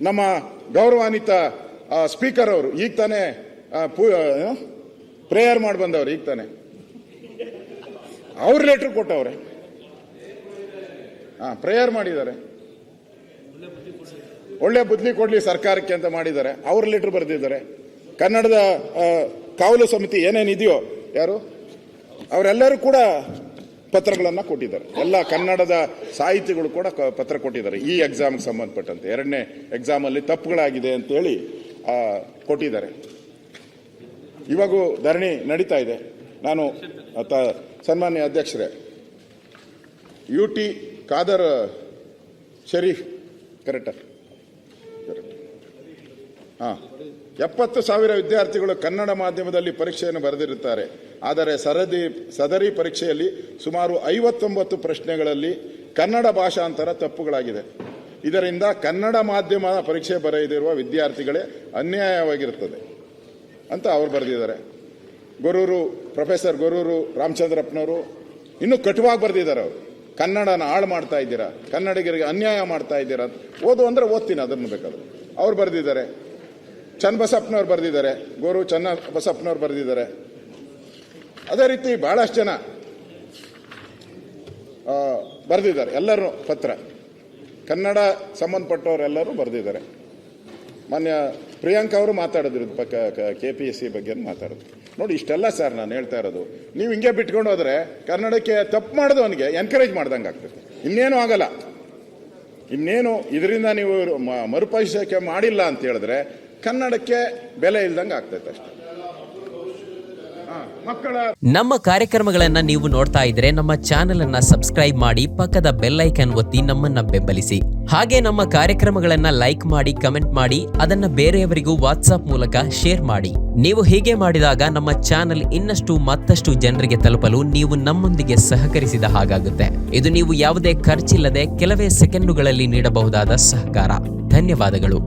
ನಮ್ಮ ಗೌರವಾನ್ವಿತ ಸ್ಪೀಕರ್ ಅವರು ಈಗ ತಾನೇ ಪ್ರೇಯರ್ ಮಾಡಿ ಬಂದವರು, ಈಗ ತಾನೆ ಅವ್ರ ಲೆಟರ್ ಕೊಟ್ಟವ್ರೆ. ಪ್ರೇಯರ್ ಮಾಡಿದ್ದಾರೆ, ಒಳ್ಳೆ ಬುದ್ಧಿ ಕೊಡ್ಲಿ ಸರ್ಕಾರಕ್ಕೆ ಅಂತ ಮಾಡಿದ್ದಾರೆ. ಅವ್ರ ಲೆಟರ್ ಬರೆದಿದ್ದಾರೆ. ಕನ್ನಡದ ಕಾವಲು ಸಮಿತಿ ಏನೇನಿದೆಯೋ ಯಾರು ಅವರೆಲ್ಲರೂ ಕೂಡ ಪತ್ರಗಳನ್ನು ಕೊಟ್ಟಿದ್ದಾರೆ. ಎಲ್ಲ ಕನ್ನಡದ ಸಾಹಿತಿಗಳು ಕೂಡ ಪತ್ರ ಕೊಟ್ಟಿದ್ದಾರೆ. ಈ ಎಕ್ಸಾಮ್ಗೆ ಸಂಬಂಧಪಟ್ಟಂತೆ 2ನೇ ಎಕ್ಸಾಮಲ್ಲಿ ತಪ್ಪುಗಳಾಗಿದೆ ಅಂತೇಳಿ ಕೊಟ್ಟಿದ್ದಾರೆ. ಇವಾಗೂ ಧರಣಿ ನಡೀತಾ ಇದೆ. ನಾನು ಸನ್ಮಾನ್ಯ ಅಧ್ಯಕ್ಷರೇ, UT ಖಾದರ್ ಶರೀಫ್ ಕರೆಕ್ಟ? 70,000 ವಿದ್ಯಾರ್ಥಿಗಳು ಕನ್ನಡ ಮಾಧ್ಯಮದಲ್ಲಿ ಪರೀಕ್ಷೆಯನ್ನು ಬರೆದಿರುತ್ತಾರೆ. ಆದರೆ ಸದರಿ ಪರೀಕ್ಷೆಯಲ್ಲಿ ಸುಮಾರು 59 ಪ್ರಶ್ನೆಗಳಲ್ಲಿ ಕನ್ನಡ ಭಾಷಾಂತರ ತಪ್ಪುಗಳಾಗಿದೆ. ಇದರಿಂದ ಕನ್ನಡ ಮಾಧ್ಯಮ ಪರೀಕ್ಷೆ ಬರೆದಿರುವ ವಿದ್ಯಾರ್ಥಿಗಳೇ ಅನ್ಯಾಯವಾಗಿರುತ್ತದೆ ಅಂತ ಅವರು ಬರೆದಿದ್ದಾರೆ. ಪ್ರೊಫೆಸರ್ ಗೊರೂರು ರಾಮಚಂದ್ರಪ್ಪನವರು ಇನ್ನೂ ಕಟುವಾಗಿ ಬರೆದಿದ್ದಾರೆ. ಅವರು ಕನ್ನಡನ ಹಾಳು ಮಾಡ್ತಾ ಇದ್ದೀರಾ, ಕನ್ನಡಿಗರಿಗೆ ಅನ್ಯಾಯ ಮಾಡ್ತಾ ಇದ್ದೀರಾ. ಓದು ಅಂದರೆ ಓದ್ತೀನಿ, ಅದನ್ನು ಬೇಕಾದ್ರೆ ಅವ್ರು ಬರೆದಿದ್ದಾರೆ. ಚನ್ನಬಸಪ್ಪನವ್ರು ಬರೆದಿದ್ದಾರೆ, ಚನ್ನಬಸಪ್ಪನವ್ರು ಬರೆದಿದ್ದಾರೆ. ಅದೇ ರೀತಿ ಬಹಳಷ್ಟು ಜನ ಬರೆದಿದ್ದಾರೆ. ಎಲ್ಲರೂ ಪತ್ರ ಕನ್ನಡ ಸಂಬಂಧಪಟ್ಟವರೆಲ್ಲರೂ ಬರೆದಿದ್ದಾರೆ. ಮಾನ್ಯ ಪ್ರಿಯಾಂಕಾ ಅವರು ಮಾತಾಡಿದ್ರು KPSC ಬಗ್ಗೆ ಮಾತಾಡಿದ್ರು. ನೋಡಿ, ಇಷ್ಟೆಲ್ಲ ಸರ್ ನಾನು ಹೇಳ್ತಾ ಇರೋದು. ನೀವು ಹಿಂಗೆ ಬಿಟ್ಕೊಂಡು ಹೋದ್ರೆ ಕನ್ನಡಕ್ಕೆ ತಪ್ಪು ಮಾಡಿದವನಿಗೆ ಎನ್ಕರೇಜ್ ಮಾಡ್ದಂಗೆ ಆಗ್ತದೆ. ಇನ್ನೇನು ಆಗಲ್ಲ. ಇನ್ನೇನು ಇದರಿಂದ ನೀವು ಮರುಪರಿಶೀಲನೆ ಮಾಡಿಲ್ಲ ಅಂತ ಹೇಳಿದ್ರೆ ಕನ್ನಡಕ್ಕೆ ಬೆಲೆ ಇಲ್ದಂಗೆ ಆಗ್ತೈತೆ ಅಷ್ಟೇ. ನಮ್ಮ ಕಾರ್ಯಕ್ರಮಗಳನ್ನ ನೀವು ನೋಡ್ತಾ ಇದ್ರೆ ನಮ್ಮ ಚಾನೆಲ್ ಅನ್ನ ಸಬ್ಸ್ಕ್ರೈಬ್ ಮಾಡಿ, ಪಕ್ಕದ ಬೆಲ್ ಐಕಾನ್ ಒತ್ತಿ ನಮ್ಮನ್ನ ಬೆಂಬಲಿಸಿ. ಹಾಗೆ ನಮ್ಮ ಕಾರ್ಯಕ್ರಮಗಳನ್ನ ಲೈಕ್ ಮಾಡಿ, ಕಮೆಂಟ್ ಮಾಡಿ, ಅದನ್ನ ಬೇರೆಯವರಿಗೂ ವಾಟ್ಸ್ಆಪ್ ಮೂಲಕ ಶೇರ್ ಮಾಡಿ. ನೀವು ಹೀಗೆ ಮಾಡಿದಾಗ ನಮ್ಮ ಚಾನೆಲ್ ಮತ್ತಷ್ಟು ಜನರಿಗೆ ತಲುಪಲು ನೀವು ನಮ್ಮೊಂದಿಗೆ ಸಹಕರಿಸಿದ ಹಾಗಾಗುತ್ತೆ. ಇದು ನೀವು ಯಾವುದೇ ಖರ್ಚಿಲ್ಲದೆ ಕೆಲವೇ ಸೆಕೆಂಡುಗಳಲ್ಲಿ ನೀಡಬಹುದಾದ ಸಹಕಾರ. ಧನ್ಯವಾದಗಳು.